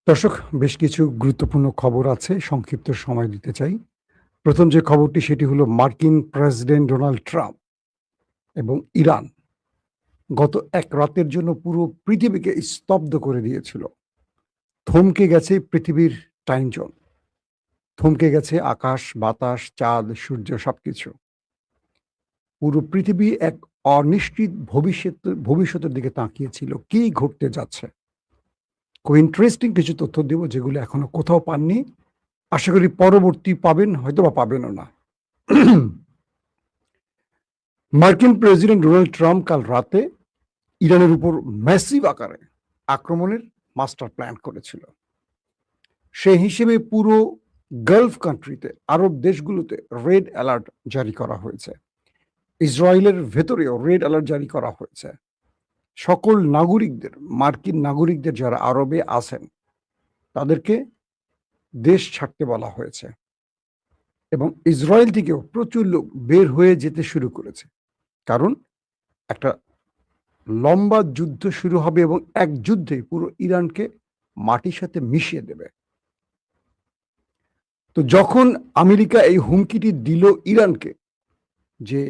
দর্শক, বেশ কিছু গুরুত্বপূর্ণ খবর আছে, সংক্ষিপ্ত সময় দিতে চাই। প্রথম যে খবরটি সেটি হলো মার্কিন প্রেসিডেন্ট ডোনাল্ড ট্রাম্প এবং ইরান গত এক রাতের জন্য পুরো পৃথিবীকে স্তব্ধ করে দিয়েছিল। থমকে গেছে পৃথিবীর টাইম জোন, থমকে গেছে আকাশ, বাতাস, চাঁদ, সূর্য সবকিছু। পুরো পৃথিবী এক অনিশ্চিত ভবিষ্যতের দিকে তাকিয়েছিল। কি ঘটতে যাচ্ছে? খুব ইন্টারেস্টিং কিছু তথ্য দেব যেগুলো এখনো কোথাও পাননি। আশা করি পরবর্তী পাবেন, হয়তোবা পাবেনও না। মার্কিন প্রেসিডেন্ট ডোনাল্ড ট্রাম্প কাল রাতে ইরানের উপর ম্যাসিভ আকারে আক্রমণের মাস্টার প্ল্যান করেছিল। সেই হিসেবে পুরো গালফ কান্ট্রিতে, আরব দেশগুলোতে রেড অ্যালার্ট জারি করা হয়েছে। ইসরায়েলের ভেতরেও রেড অ্যালার্ট জারি করা হয়েছে। সকল নাগরিকদের, মার্কিন নাগরিকদের যারা আরবে আছেন তাদেরকে দেশ ছাড়তে বলা হয়েছে এবং ইসরায়েল থেকেও প্রচুর লোক বের হয়ে যেতে শুরু করেছে। কারণ একটা লম্বা যুদ্ধ শুরু হবে এবং এক যুদ্ধে পুরো ইরানকে মাটির সাথে মিশিয়ে দেবে। তো যখন আমেরিকা এই হুমকিটি দিল ইরানকে যে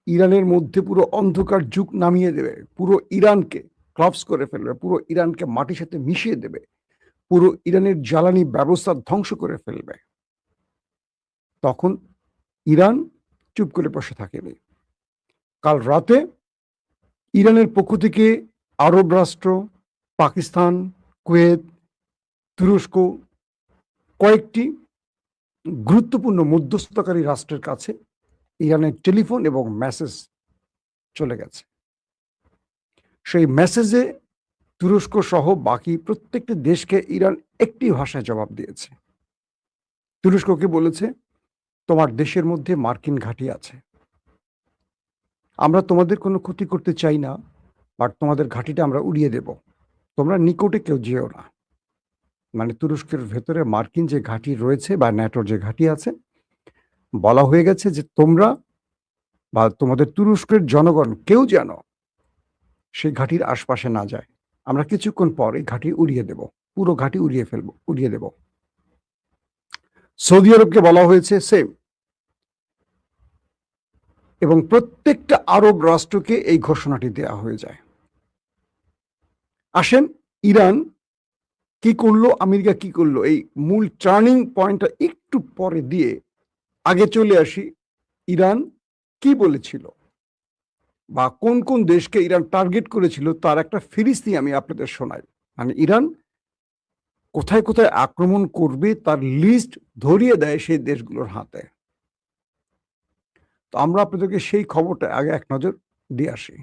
ইরানের মধ্যে পুরো অন্ধকার যুগ নামিয়ে দেবে, পুরো ইরানকে ক্লাপস করে ফেলবে, পুরো ইরানকে মাটির সাথে মিশিয়ে দেবে, পুরো ইরানের জ্বালানি ব্যবস্থা ধ্বংস করে ফেলবে, তখন ইরান চুপ করে বসে থাকেনি। কাল রাতে ইরানের পক্ষ থেকে আরব রাষ্ট্র, পাকিস্তান, কুয়েত, তুরস্ক, কয়েকটি গুরুত্বপূর্ণ মধ্যস্থতাকারী রাষ্ট্রের কাছে ইরানের টেলিফোন এবং মেসেজ চলে গেছে। সেই মেসেজে তুরস্ক সহ বাকি প্রত্যেকটি দেশকে ইরান একটি ভাষায় জবাব দিয়েছে। তুরস্ককে বলেছে, তোমার দেশের মধ্যে মার্কিন ঘাঁটি আছে, আমরা তোমাদের কোনো ক্ষতি করতে চাই না, বাট তোমাদের ঘাঁটিটা আমরা উড়িয়ে দেব, তোমরা নিকটে কেউ যেও না। মানে তুরস্কের ভেতরে মার্কিন যে ঘাঁটি রয়েছে বা ন্যাটোর যে ঘাঁটি আছে, বলা হয়ে গেছে যে তোমরা বা তোমাদের তুরস্কের জনগণ কেউ যেন সেই ঘাঁটির আশপাশে না যায়। আমরা কিছুক্ষণ পর এই ঘাঁটি উড়িয়ে দেব, পুরো ঘাঁটি উড়িয়ে দেব। সৌদি আরবকে বলা হয়েছে সেম, এবং প্রত্যেকটা আরব রাষ্ট্রকে এই ঘোষণাটি দেওয়া হয়ে যায়। আসেন, ইরান কি করলো, আমেরিকা কি করলো, এই মূল টার্নিং পয়েন্টটা একটু পরে দিয়ে আগে চলে আসি। ইরান কি বলেছিল বা কোন কোন দেশকে ইরান টার্গেট করেছিল তার একটা ফিরিস্তি আমি আপনাদের শোনাই। মানে ইরান কোথায় কোথায় আক্রমণ করবে তার লিস্ট ধরিয়ে দেয় সেই দেশগুলোর হাতে। তো আমরা আপনাদেরকে সেই খবরটা আগে এক নজর দিয়ে আসি।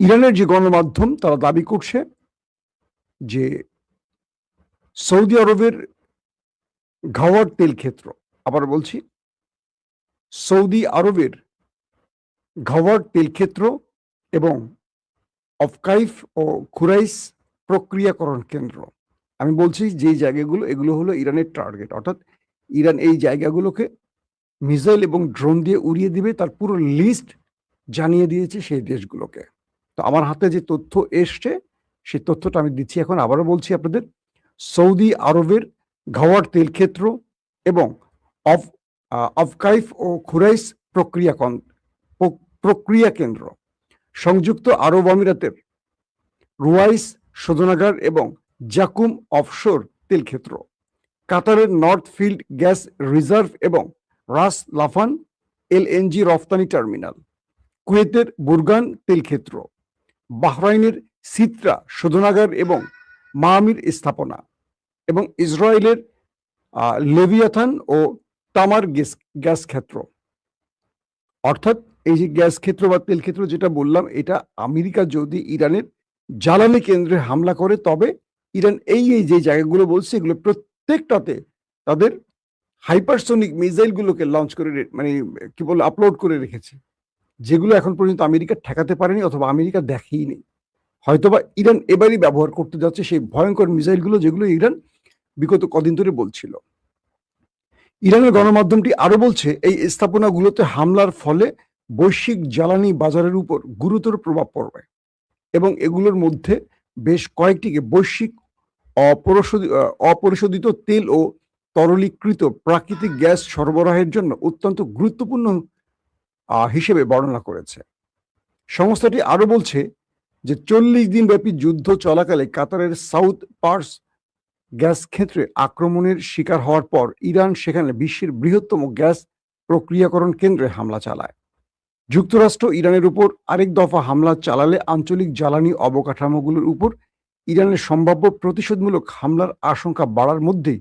ইরানের যে গণমাধ্যম তারা দাবি করছে যে সৌদি আরবের ঘাওয়ার তেল ক্ষেত্র, আবার বলছি, সৌদি আরবের ঘাওয়ার তেল ক্ষেত্র এবং অফকাইফ ও খুরাইস প্রক্রিয়াকরণ কেন্দ্র, আমি বলছি যে জায়গাগুলো, এগুলো হলো ইরানের টার্গেট। অর্থাৎ ইরান এই জায়গাগুলোকে মিসাইল এবং ড্রোন দিয়ে উড়িয়ে দিবে, তার পুরো লিস্ট জানিয়ে দিয়েছে সেই দেশগুলোকে। তো আমার হাতে যে তথ্য এসছে সেই তথ্যটা আমি দিচ্ছি এখন, আবারও বলছি আপনাদের। সৌদি আরবের ঘাওয়ার তেল ক্ষেত্র এবং অফকাইফ ও খুরাইস প্রক্রিয়া কেন্দ্র, সংযুক্ত আরব আমিরাতের রুয়াইস শোধনাগার এবং জাকুম অফশোর তেল ক্ষেত্র, কাতারের নর্থ ফিল্ড গ্যাস রিজার্ভ এবং রাস লাফান এলএনজি রফতানি টার্মিনাল, কুয়েতের বুরগান তেল ক্ষেত্র, বাহরাইনের সিত্রা শোধনাগার এবং মামির স্থাপনা, এবং ইসরায়েলের লেভিয়াথান ও তামার গ্যাস ক্ষেত্র। অর্থাৎ এই যে গ্যাস ক্ষেত্র বা তেল ক্ষেত্র যেটা বললাম, এটা আমেরিকা যদি ইরানের জ্বালানি কেন্দ্রে হামলা করে তবে ইরান এই যে জায়গাগুলো বলছে এগুলো প্রত্যেকটাতে তাদের হাইপারসোনিক মিসাইলগুলোকে লঞ্চ করে, মানে কি বলে, আপলোড করে রেখেছে, যেগুলো এখন পর্যন্ত আমেরিকা ঠেকাতে পারেনি অথবা আমেরিকা দেখেইনি। হয়তোবা ইরান এবারই ব্যবহার করতে যাচ্ছে সেই ভয়ঙ্কর মিসাইলগুলো যেগুলো ইরান বিগত কদিন ধরে বলছিল। ইরানের গণমাধ্যমটি আরো বলছে এই স্থাপনাগুলোতে হামলার ফলে বৈশ্বিক জ্বালানি বাজারের উপর গুরুতর প্রভাব পড়বে এবং এগুলোর মধ্যে বেশ কয়েকটিকে বৈশ্বিক অপরিশোধিত তেল ও তরলীকৃত প্রাকৃতিক গ্যাস সরবরাহের জন্য অত্যন্ত গুরুত্বপূর্ণ হিসেবে বর্ণনা করেছে। সংস্থাটি আরো বলছে যে 40 দিন ব্যাপী যুদ্ধ চলাকালে কাতারের সাউথ পার্স গ্যাস ক্ষেত্রে আক্রমণের শিকার হওয়ার পর ইরান সেখানে বিশ্বের বৃহত্তম গ্যাস প্রক্রিয়াকরণ কেন্দ্রে হামলা চালায়। যুক্তরাষ্ট্র ইরানের উপর আরেক দফা হামলা চালালে আঞ্চলিক জ্বালানি অবকাঠামোগুলোর উপর ইরানের সম্ভাব্য প্রতিশোধমূলক হামলার আশঙ্কা বাড়ার মধ্যেই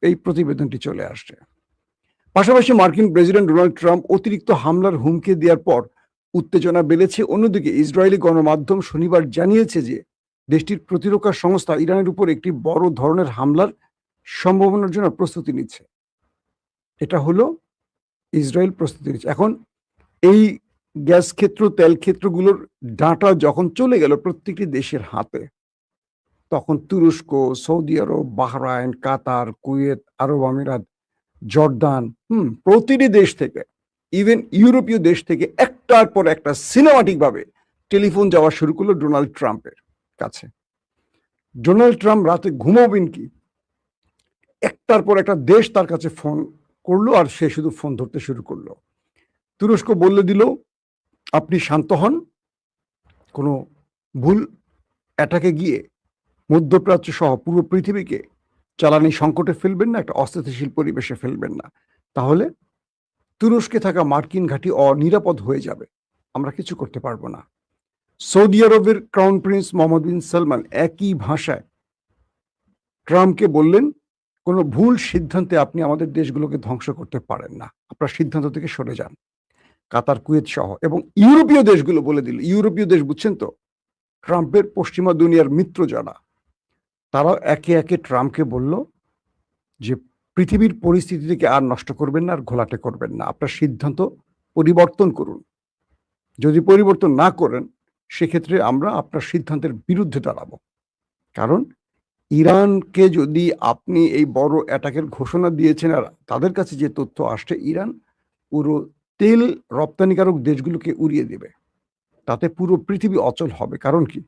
এই প্রতিবেদনটি চলে আসছে। পাশাপাশি মার্কিন প্রেসিডেন্ট ডোনাল্ড ট্রাম্প অতিরিক্ত হামলার হুমকি দেওয়ার পর উত্তেজনা বেড়েছে। অন্যদিকে ইসরায়েলি গণমাধ্যম শনিবার জানিয়েছে যে দেশটির প্রতিরক্ষা সংস্থা ইরানের উপর একটি বড় ধরনের হামলার সম্ভাবনার জন্য প্রস্তুতি নিচ্ছে। এটা হলো ইসরায়েল প্রস্তুতি নিচ্ছে। এখন এই গ্যাস ক্ষেত্র, তেল ক্ষেত্রগুলোর ডাটা যখন চলে গেল প্রত্যেকটি দেশের হাতে, তখন তুরস্ক, সৌদি আরব, বাহরাইন, কাতার, কুয়েত, আরব আমিরাত, জর্দান, প্রতিটি দেশ থেকে, ইভেন ইউরোপীয় দেশ থেকে একটার পর একটা সিনেমাটিক ভাবে টেলিফোন যাওয়া শুরু করলো ডোনাল্ড ট্রাম্পের কাছে। ডোনাল্ড ট্রাম্প রাতে ঘুমাবেন কি, একটার পর একটা দেশ তার কাছে ফোন করলো, আর সে শুধু ফোন ধরতে শুরু করলো। তুরস্ক বলে দিল, আপনি শান্ত হন, কোনো ভুল অ্যাটাকে গিয়ে মধ্যপ্রাচ্য সহ পুরো পৃথিবীকে জ্বালানি সংকটে ফেলবেন না, একটা অস্থিতিশীল পরিবেশে ফেলবেন না, তাহলে তুরস্কে থাকা মার্কিন ঘাঁটি অনিরাপদ হয়ে যাবে, আমরা কিছু করতে পারবো না। সৌদি আরবের ক্রাউন প্রিন্স মোহাম্মদ বিন সালমান একই ভাষায় ট্রাম্পকে বললেন, কোনো ভুল সিদ্ধান্তে আপনি আমাদের দেশগুলোকে ধ্বংস করতে পারেন না, আপনার সিদ্ধান্ত থেকে সরে যান। কাতার, কুয়েত সহ এবং ইউরোপীয় দেশগুলো বলে দিল, ইউরোপীয় দেশ বুঝছেন তো, ট্রাম্পের পশ্চিমা দুনিয়ার মিত্র যারা, তারাও একে একে ট্রাম্পকে বলল যে পৃথিবীর পরিস্থিতি থেকে আর নষ্ট করবেন না, আর ঘোলাটে করবেন না, আপনার সিদ্ধান্ত পরিবর্তন করুন। যদি পরিবর্তন না করেন সেক্ষেত্রে আমরা আপনার সিদ্ধান্তের বিরুদ্ধে দাঁড়াবো। কারণ ইরানকে যদি আপনি এই বড় অ্যাটাকের ঘোষণা দিয়েছেন, আর তাদের কাছে যে তথ্য আসছে, ইরান পুরো তেল রপ্তানিকারক দেশগুলোকে উড়িয়ে দেবে, তাতে পুরো পৃথিবী অচল হবে। কারণ কি,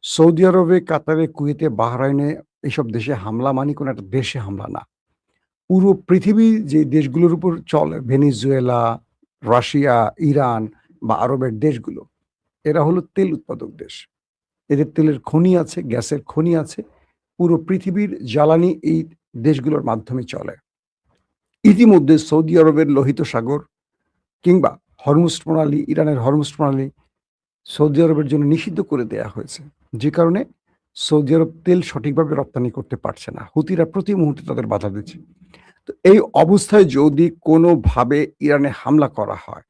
সৌদি আরবে, কাতারে, কুয়েতে, বাহরাইনে এইসব দেশে হামলা মানে কোনো একটা দেশে হামলা না, পুরো পৃথিবী যে দেশগুলোর উপর চলে, ভেনিজুয়েলা, রাশিয়া, ইরান বা আরবের দেশগুলো, এরা হলো তেল উৎপাদক দেশ, এদের তেলের খনি আছে, গ্যাসের খনি আছে, পুরো পৃথিবীর জ্বালানি এই দেশগুলোর মাধ্যমে চলে। ইতিমধ্যে সৌদি আরবের লোহিত সাগর কিংবা হরমুজ প্রণালী, ইরানের হরমুজ প্রণালী সৌদি আরবের জন্য নিষিদ্ধ করে দেয়া হয়েছে, যে কারণে সৌদি আরব তেল সঠিকভাবে রপ্তানি করতে পারছে না, হুতিরা প্রতি মুহূর্তে তাদের বাধা দিচ্ছে। তো এই অবস্থায় যদি কোনোভাবে ইরানে হামলা করা হয়,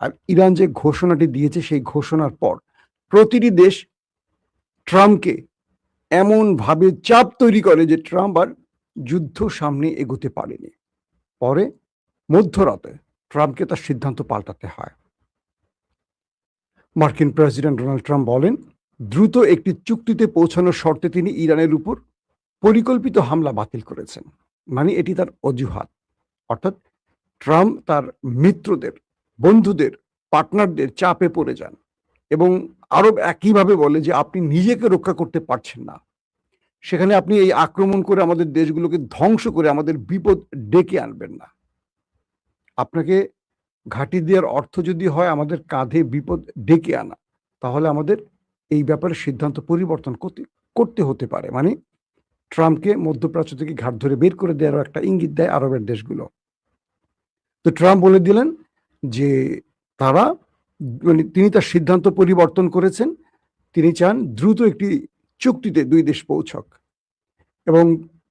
আর ইরান যে ঘোষণাটি দিয়েছে সেই ঘোষণার পর প্রতিটি দেশ ট্রাম্পকে এমন ভাবে চাপ তৈরি করে যে ট্রাম্প আর যুদ্ধ সামনে এগোতে পারেনি। পরে মধ্যরাতে ট্রাম্পকে তার সিদ্ধান্ত পাল্টাতে হয়। মার্কিন প্রেসিডেন্ট ডোনাল্ড ট্রাম্প বলেন, দ্রুত একটি চুক্তিতে পৌঁছানোর শর্তে তিনি ইরানের উপর পরিকল্পিত হামলা বাতিল করেছেন। মানে এটি তার অজুহাত, অর্থাৎ ট্রাম্প তার মিত্রদের, বন্ধুদের, পার্টনারদের চাপে পড়ে যান এবং আরব একইভাবে বলে যে আপনি নিজেকে রক্ষা করতে পারছেন না, সেখানে আপনি এই আক্রমণ করে আমাদের দেশগুলোকে ধ্বংস করে আমাদের বিপদ ডেকে আনবেন না। আপনাকে ঘাঁটি দেওয়ার অর্থ যদি হয় আমাদের কাঁধে বিপদ ডেকে আনা, তাহলে আমাদের এই ব্যাপারে সিদ্ধান্ত পরিবর্তন করতে হতে পারে। মানে ট্রাম্পকে মধ্যপ্রাচ্য থেকে ঘাট ধরে বের করে দেওয়ার একটা ইঙ্গিত দেয় আরবের দেশগুলো। তো ট্রাম্প বলে দিলেন যে তারা, মানে তিনি তার সিদ্ধান্ত পরিবর্তন করেছেন, তিনি চান দ্রুত একটি চুক্তিতে দুই দেশ পৌঁছক। এবং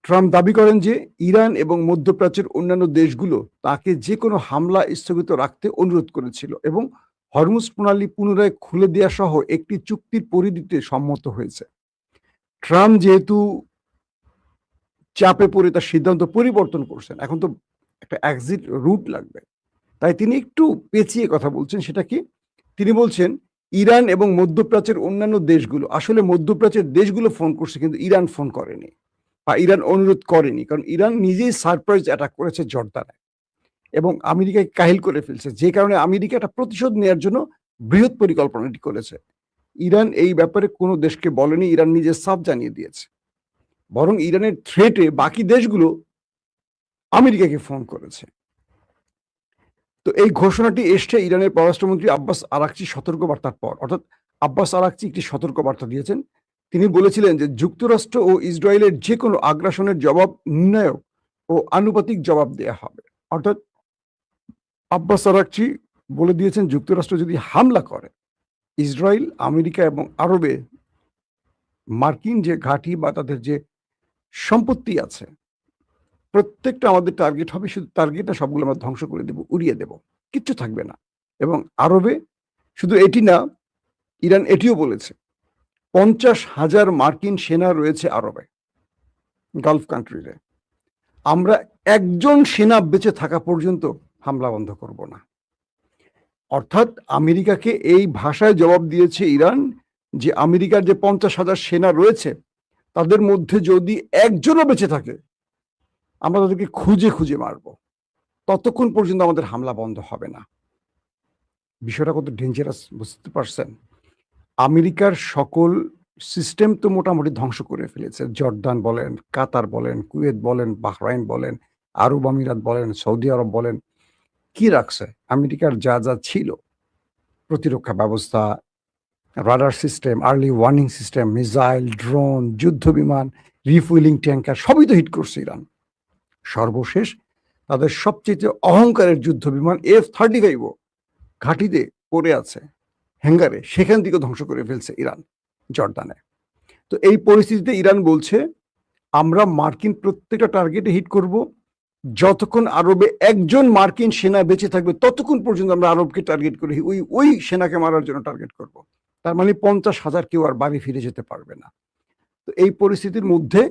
ট্রাম্প দাবি করেন যে ইরান এবং মধ্যপ্রাচ্যের অন্যান্য দেশগুলো তাকে যে কোনো হামলা স্থগিত রাখতে অনুরোধ করেছিল এবং হরমুজ প্রণালী পুনরায় খুলে দেওয়া সহ একটি চুক্তির পরিধিতে সম্মত হয়েছে। ট্রাম্প যেহেতু চাপে পড়ে তার সিদ্ধান্ত পরিবর্তন করছেন, এখন তো একটা এক্সিট রুট লাগবে, তাই তিনি একটু পেঁচিয়ে কথা বলছেন। সেটা কি, তিনি বলছেন ইরান এবং মধ্যপ্রাচ্যের অন্যান্য দেশগুলো, আসলে মধ্যপ্রাচ্যের দেশগুলো ফোন করছে কিন্তু ইরান ফোন করেনি বা ইরান অনুরোধ করেনি, কারণ ইরান নিজেই সারপ্রাইজ অ্যাটাক করেছে জর্দানে এবং আমেরিকাকে কাহিল করে ফেলছে, যে কারণে আমেরিকা একটা প্রতিশোধ নেওয়ার জন্য বৃহৎ পরিকল্পনাটি করেছে। ইরান এই ব্যাপারে কোনো দেশকে বলেনি, ইরান নিজে সাফ জানিয়ে দিয়েছে। বরং ইরানের থ্রেটে বাকি দেশগুলো আমেরিকাকে ফোন করেছে। তো এই ঘোষণাটি এসছে ইরানের পররাষ্ট্রমন্ত্রী আব্বাস আরাকচি সতর্কবার্তার পর। অর্থাৎ আব্বাস আরাকচি একটি সতর্কবার্তা দিয়েছেন। তিনি বলেছিলেন যে যুক্তরাষ্ট্র ও ইসরায়েলের যে কোনো আগ্রাসনের জবাব নির্ণায়ক ও আনুপাতিক জবাব দেয়া হবে। অর্থাৎ আব্বাস আরাকচি বলে দিয়েছেন যুক্তরাষ্ট্র যদি হামলা করে, ইসরায়েল, আমেরিকা এবং আরবে মার্কিন যে ঘাঁটি বা তাদের যে সম্পত্তি আছে, প্রত্যেকটা আমাদের টার্গেট হবে, শুধু টার্গেটটা সবগুলো আমরা ধ্বংস করে দেব, উড়িয়ে দেব, কিচ্ছু থাকবে না। এবং আরবে শুধু এটি না, ইরান এটিও বলেছে 50,000 মার্কিন সেনা রয়েছে আরবে, গালফ কান্ট্রিতে। আমরা একজন সেনা বেঁচে থাকা পর্যন্ত হামলা বন্ধ করব না। অর্থাৎ আমেরিকাকে এই ভাষায় জবাব দিয়েছে ইরান যে আমেরিকার যে 50,000 সেনা রয়েছে তাদের মধ্যে যদি একজনও বেঁচে থাকে, আমরা তাদেরকে খুঁজে খুঁজে মারব, ততক্ষণ পর্যন্ত আমাদের হামলা বন্ধ হবে না। বিষয়টা কত ডেঞ্জারাস বুঝতে পারছেন? আমেরিকার সকল সিস্টেম তো মোটামুটি ধ্বংস করে ফেলেছে। জর্দান বলেন, কাতার বলেন, কুয়েত বলেন, বাহরাইন বলেন, আরব আমিরাত বলেন, সৌদি আরব বলেন, কি রাখছে? আমেরিকার যা যা ছিল, প্রতিরক্ষা ব্যবস্থা, radar system, early warning system, missile, drone, যুদ্ধ বিমান, রিফুয়েলিং ট্যাঙ্কার, সবই তো হিট করছে ইরান। সর্বশেষ তাদের সবচেয়ে অহংকারের যুদ্ধ বিমান F-35 ঘাঁটিতে পড়ে আছে হ্যাঙ্গারে, সেখান থেকে ধ্বংস করে ফেলছে ইরান জর্দানে। তো এই পরিস্থিতিতে ইরান বলছে আমরা মার্কিন প্রত্যেকটা টার্গেটে হিট করব, যতক্ষণ আরবে একজন মার্কিন সেনা বেঁচে থাকবে ততক্ষণ পর্যন্ত আমরা আরবকে টার্গেট করে ওই সেনাকে মারার জন্য টার্গেট করব। তার মানে 50,000 কেউ আর বাড়ি ফিরে যেতে পারবে না। তো এই পরিস্থিতির মধ্যে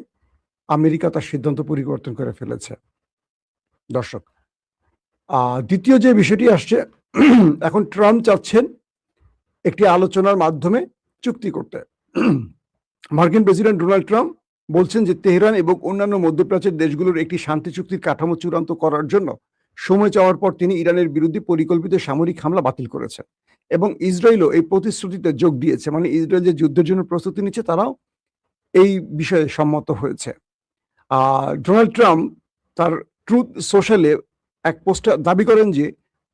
আমেরিকা তার সিদ্ধান্ত পরিবর্তন করে ফেলেছে। দর্শক, দ্বিতীয় যে বিষয়টি আসছে, এখন ট্রাম্প চাচ্ছেন একটি আলোচনার মাধ্যমে চুক্তি করতে। মার্কিন প্রেসিডেন্ট ডোনাল্ড ট্রাম্প বলছেন যে তেহরান এবং অন্যান্য মধ্যপ্রাচ্যের দেশগুলোর একটি শান্তি চুক্তির কাঠামো চূড়ান্ত করার জন্য সময় চাওয়ার পর তিনি ইরানের বিরুদ্ধে পরিকল্পিত সামরিক হামলা বাতিল করেছেন এবং ইসরায়েলও এই প্রতিশ্রুতিতে যোগ দিয়েছে। মানে ইসরায়েল যে যুদ্ধের জন্য প্রস্তুতি নিচ্ছে তারাও এই বিষয়ে সম্মত হয়েছে। ডোনাল্ড ট্রাম্প তার ট্রুথ সোশ্যালে এক পোস্টে দাবি করেন যে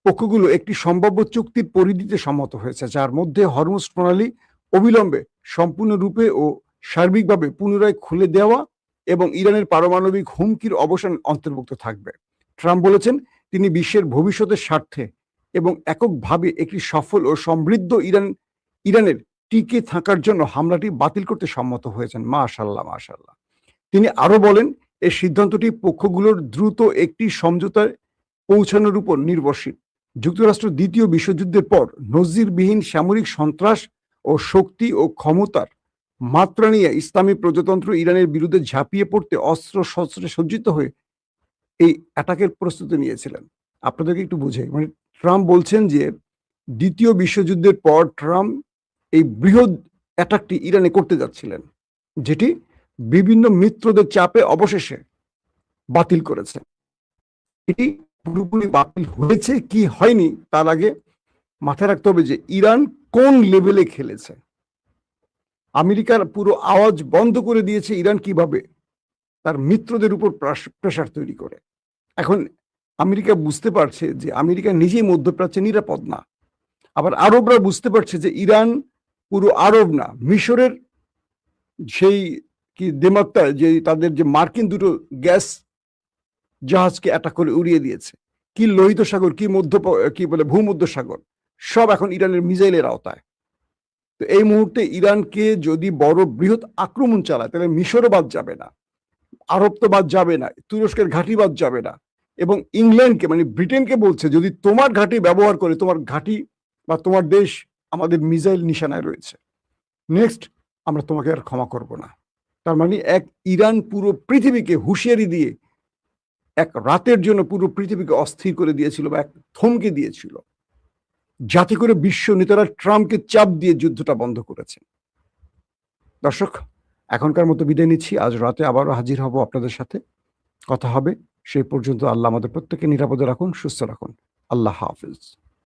পক্ষগুলো একটি সম্ভাব্য চুক্তির পরিধিতে সম্মত হয়েছে, যার মধ্যে হরমুজ প্রণালী অবিলম্বে সম্পূর্ণরূপে ও সার্বিকভাবে পুনরায় খুলে দেওয়া এবং ইরানের পারমাণবিক হুমকির অবসান অন্তর্ভুক্ত থাকবে। ট্রাম্প বলেছেন তিনি বিশ্বের ভবিষ্যতের স্বার্থে এবং এককভাবে একটি সফল ও সমৃদ্ধ ইরানের টিকে থাকার জন্য হামলাটি বাতিল করতে সম্মত হয়েছেন। মাশাআল্লাহ, মাশাআল্লাহ। তিনি আরো বলেন এই সিদ্ধান্তটি পক্ষগুলোর দ্রুত একটি সমঝোতায় পৌঁছানোর উপর নির্ভরশীল। যুক্তরাষ্ট্র দ্বিতীয় বিশ্বযুদ্ধের পর নজিরবিহীন সামরিক সন্ত্রাস ও শক্তি ও ক্ষমতার মাত্রা নিয়ে ইসলামী প্রজাতন্ত্র ইরানের বিরুদ্ধে ঝাঁপিয়ে পড়তে অস্ত্র শস্ত্রে সজ্জিত হয়ে এই অ্যাটাকের প্রস্তুতি নিয়েছিলেন। আপনাদেরকে একটু বুঝাই, মানে ট্রাম্প বলছেন যে দ্বিতীয় বিশ্বযুদ্ধের পর ট্রাম্প এই বৃহৎ অ্যাটাকটি ইরানে করতে যাচ্ছিলেন, যেটি বিভিন্ন মিত্রদের চাপে অবশেষে বাতিল করেছে। এটি পুরোপুরি বাতিল হয়েছে কি হয়নি তার আগে মাথায় রাখতে হবে যে ইরান কোন লেভেলে খেলেছে। আমেরিকার পুরো আওয়াজ বন্ধ করে দিয়েছে ইরান কিভাবে তার মিত্রদের উপর প্রেসার তৈরি করে। এখন আমেরিকা বুঝতে পারছে যে আমেরিকা নিজেই মধ্যপ্রাচ্যে নিরাপদ না। আবার আরবরা বুঝতে পারছে যে ইরান পুরো আরব না, মিশরের সেই কি দেমাত্তা যে তাদের যে মার্কিন দুটো গ্যাস জাহাজকে অ্যাটাক করে উড়িয়ে দিয়েছে, কি লোহিত সাগর, কি বলে ভূমধ্য সাগর, সব এখন ইরানের মিসাইলের আওতায়। তো এই মুহূর্তে ইরানকে যদি বড় বৃহৎ আক্রমণ চালায় তাহলে মিশরও বাদ যাবে না, আরব তো বাদ যাবে না, তুরস্কের ঘাঁটি বাদ যাবে না, এবং ইংল্যান্ডকে মানে ব্রিটেনকে বলছে যদি তোমার ঘাঁটি ব্যবহার করে, তোমার ঘাঁটি বা তোমার দেশ আমাদের মিসাইল নিশানায় রয়েছে, নেক্সট আমরা তোমাকে আর ক্ষমা করব না। তার মানে এক ইরান পুরো পৃথিবীকে হুঁশিয়ারি দিয়ে এক রাতের জন্য পুরো পৃথিবীকে অস্থির করে দিয়েছিল বা এক থমকে দিয়েছিল, যাতে করে বিশ্ব নেতারা ট্রাম্পকে চাপ দিয়ে যুদ্ধটা বন্ধ করেছে। দর্শক, এখনকার মতো বিদায় নিচ্ছি। আজ রাতে আবারও হাজির হব আপনাদের সাথে, কথা হবে। সেই পর্যন্ত আল্লাহ আমাদের প্রত্যেককে নিরাপদে রাখুন, সুস্থ রাখুন। আল্লাহ হাফিজ।